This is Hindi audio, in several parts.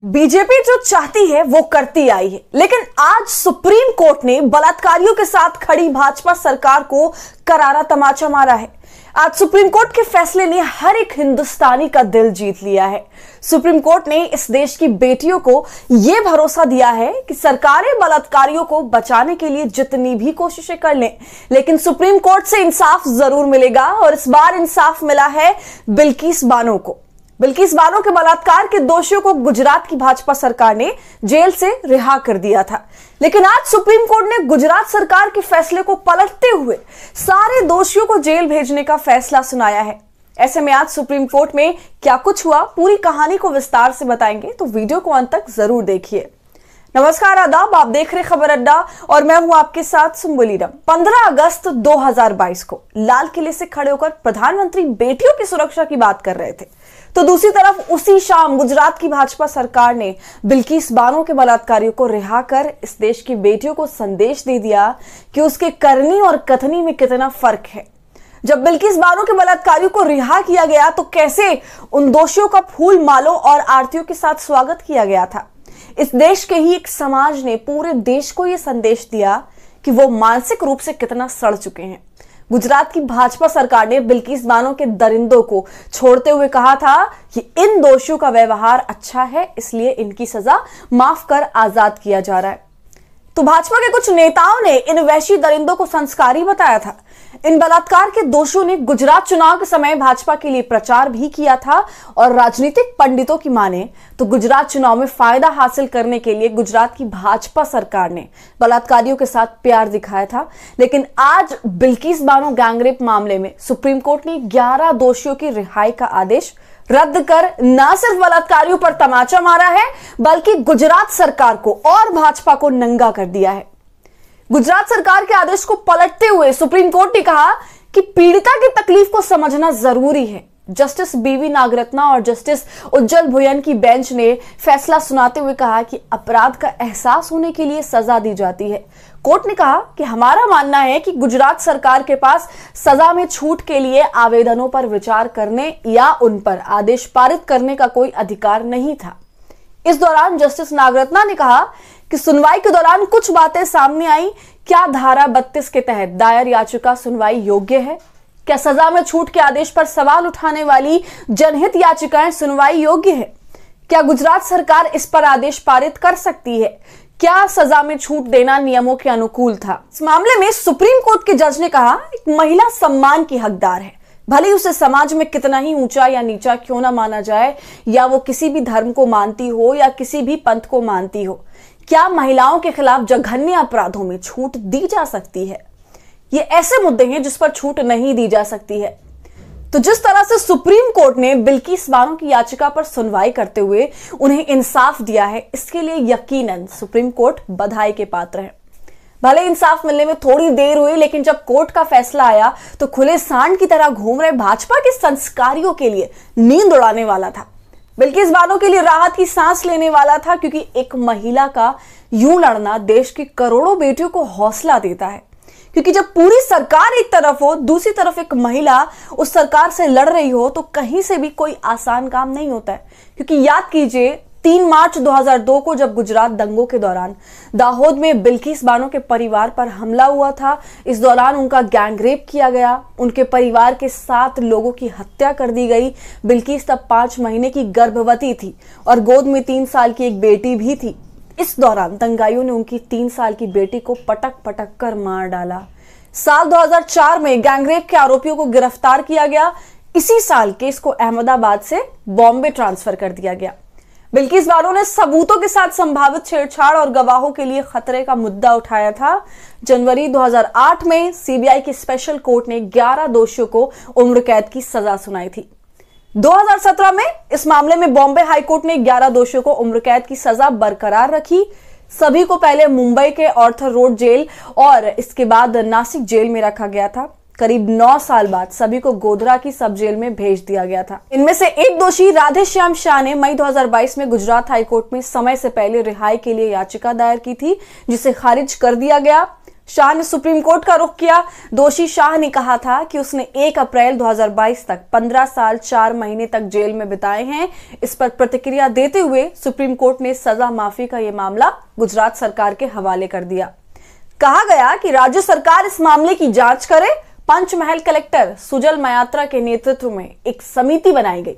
बीजेपी जो चाहती है वो करती आई है, लेकिन आज सुप्रीम कोर्ट ने बलात्कारियों के साथ खड़ी भाजपा सरकार को करारा तमाचा मारा है। आज सुप्रीम कोर्ट के फैसले ने हर एक हिंदुस्तानी का दिल जीत लिया है। सुप्रीम कोर्ट ने इस देश की बेटियों को यह भरोसा दिया है कि सरकारें बलात्कारियों को बचाने के लिए जितनी भी कोशिशें कर लें, लेकिन सुप्रीम कोर्ट से इंसाफ जरूर मिलेगा। और इस बार इंसाफ मिला है बिल्किस बानो को। बिल्किस बानो के बलात्कार के दोषियों को गुजरात की भाजपा सरकार ने जेल से रिहा कर दिया था, लेकिन आज सुप्रीम कोर्ट ने गुजरात सरकार के फैसले को पलटते हुए सारे दोषियों को जेल भेजने का फैसला सुनाया है। ऐसे में आज सुप्रीम कोर्ट में क्या कुछ हुआ, पूरी कहानी को विस्तार से बताएंगे, तो वीडियो को अंत तक जरूर देखिए। नमस्कार, आदाब, आप देख रहे खबर अड्डा और मैं हूं आपके साथ सुम्बुलीरम। 15 अगस्त 2022 को लाल किले से खड़े होकर प्रधानमंत्री बेटियों की सुरक्षा की बात कर रहे थे, तो दूसरी तरफ उसी शाम गुजरात की भाजपा सरकार ने बिल्किस बानो के बलात्कारियों को रिहा कर इस देश की बेटियों को संदेश दे दिया कि उसके करनी और कथनी में कितना फर्क है। जब बिल्किस बानो के बलात्कारियों को रिहा किया गया तो कैसे उन दोषियों का फूल मालों और आरतियों के साथ स्वागत किया गया था। इस देश के ही एक समाज ने पूरे देश को यह संदेश दिया कि वो मानसिक रूप से कितना सड़ चुके हैं। गुजरात की भाजपा सरकार ने बिल्किस बानो के दरिंदों को छोड़ते हुए कहा था कि इन दोषियों का व्यवहार अच्छा है, इसलिए इनकी सजा माफ कर आजाद किया जा रहा है। तो भाजपा के कुछ नेताओं ने इन वैशी दरिंदों को संस्कारी बताया था। इन बलात्कार के दोषियों ने गुजरात चुनाव के समय भाजपा के लिए प्रचार भी किया था और राजनीतिक पंडितों की माने तो गुजरात चुनाव में फायदा हासिल करने के लिए गुजरात की भाजपा सरकार ने बलात्कारियों के साथ प्यार दिखाया था। लेकिन आज बिल्किस बानो गैंगरेप मामले में सुप्रीम कोर्ट ने 11 दोषियों की रिहाई का आदेश रद्द कर न सिर्फ बलात्कारियों पर तमाचा मारा है, बल्कि गुजरात सरकार को और भाजपा को नंगा कर दिया है। गुजरात सरकार के आदेश को पलटते हुए सुप्रीम कोर्ट ने कहा कि पीड़िता की तकलीफ को समझना जरूरी है। जस्टिस बीवी नागरत्ना और जस्टिस उज्जवल भुयन की बेंच ने फैसला सुनाते हुए कहा कि अपराध का एहसास होने के लिए सजा दी जाती है। कोर्ट ने कहा कि हमारा मानना है कि गुजरात सरकार के पास सजा में छूट के लिए आवेदनों पर विचार करने या उन पर आदेश पारित करने का कोई अधिकार नहीं था। इस दौरान जस्टिस नागरत्ना ने कहा कि सुनवाई के दौरान कुछ बातें सामने आई। क्या धारा 32 के तहत दायर याचिका सुनवाई योग्य है? क्या सजा में छूट के आदेश पर सवाल उठाने वाली जनहित याचिकाएं सुनवाई योग्य है? क्या गुजरात सरकार इस पर आदेश पारित कर सकती है? क्या सजा में छूट देना नियमों के अनुकूल था? इस मामले में सुप्रीम कोर्ट के जज ने कहा, एक महिला सम्मान की हकदार है, भले उसे समाज में कितना ही ऊंचा या नीचा क्यों ना माना जाए, या वो किसी भी धर्म को मानती हो या किसी भी पंथ को मानती हो। क्या महिलाओं के खिलाफ जघन्य अपराधों में छूट दी जा सकती है? ये ऐसे मुद्दे हैं जिस पर छूट नहीं दी जा सकती है। तो जिस तरह से सुप्रीम कोर्ट ने बिल्किस बानो की याचिका पर सुनवाई करते हुए उन्हें इंसाफ दिया है, इसके लिए यकीनन सुप्रीम कोर्ट बधाई के पात्र है। भले इंसाफ मिलने में थोड़ी देर हुई, लेकिन जब कोर्ट का फैसला आया तो खुले सांड की तरह घूम रहे भाजपा के संस्कारियों के लिए नींद उड़ाने वाला था। बिल्किस बानो के लिए राहत की सांस लेने वाला था, क्योंकि एक महिला का यूं लड़ना देश की करोड़ों बेटियों को हौसला देता है। क्योंकि जब पूरी सरकार एक तरफ हो, दूसरी तरफ एक महिला उस सरकार से लड़ रही हो, तो कहीं से भी कोई आसान काम नहीं होता है। क्योंकि याद कीजिए 3 मार्च 2002 को जब गुजरात दंगों के दौरान दाहोद में बिल्किस बानो के परिवार पर हमला हुआ था, इस दौरान उनका गैंगरेप किया गया, उनके परिवार के 7 लोगों की हत्या कर दी गई। बिल्किस तब 5 महीने की गर्भवती थी और गोद में 3 साल की एक बेटी भी थी। इस दौरान दंगाइयों ने उनकी 3 साल की बेटी को पटक पटक कर मार डाला। साल 2004 में गैंगरेप के आरोपियों को गिरफ्तार किया गया। इसी साल केस को अहमदाबाद से बॉम्बे ट्रांसफर कर दिया गया। बिल्किस बानो ने सबूतों के साथ संभावित छेड़छाड़ और गवाहों के लिए खतरे का मुद्दा उठाया था। जनवरी 2008 में सीबीआई की स्पेशल कोर्ट ने 11 दोषियों को उम्र कैद की सजा सुनाई थी। 2017 में इस मामले में बॉम्बे हाईकोर्ट ने 11 दोषियों को उम्र कैद की सजा बरकरार रखी। सभी को पहले मुंबई के ऑर्थर रोड जेल और इसके बाद नासिक जेल में रखा गया था। करीब 9 साल बाद सभी को गोधरा की सब जेल में भेज दिया गया था। इनमें से एक दोषी राधेश्याम शाह ने मई 2022 में गुजरात हाईकोर्ट में समय से पहले रिहाई के लिए याचिका दायर की थी, जिसे खारिज कर दिया गया। शाह ने सुप्रीम कोर्ट का रुख किया। दोषी शाह ने कहा था कि उसने 1 अप्रैल 2022 तक 15 साल 4 महीने तक जेल में बिताए हैं। इस पर प्रतिक्रिया देते हुए सुप्रीम कोर्ट ने सजा माफी का यह मामला गुजरात सरकार के हवाले कर दिया। कहा गया कि राज्य सरकार इस मामले की जांच करे। पंचमहल कलेक्टर सुजल मयात्रा के नेतृत्व में एक समिति बनाई गई।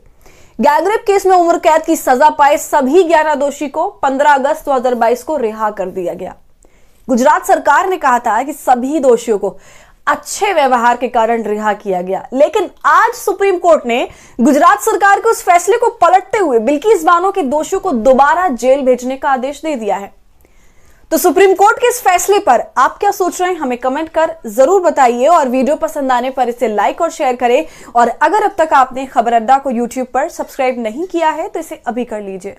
गैंगरेप केस में उम्र कैद की सजा पाए सभी 11 दोषी को 15 अगस्त 2022 को रिहा कर दिया गया। गुजरात सरकार ने कहा था कि सभी दोषियों को अच्छे व्यवहार के कारण रिहा किया गया, लेकिन आज सुप्रीम कोर्ट ने गुजरात सरकार के उस फैसले को पलटते हुए बिल्किस बानो के दोषियों को दोबारा जेल भेजने का आदेश दे दिया है। तो सुप्रीम कोर्ट के इस फैसले पर आप क्या सोच रहे हैं, हमें कमेंट कर जरूर बताइए और वीडियो पसंद आने पर इसे लाइक और शेयर करें। और अगर अब तक आपने खबर अड्डा को यूट्यूब पर सब्सक्राइब नहीं किया है तो इसे अभी कर लीजिए।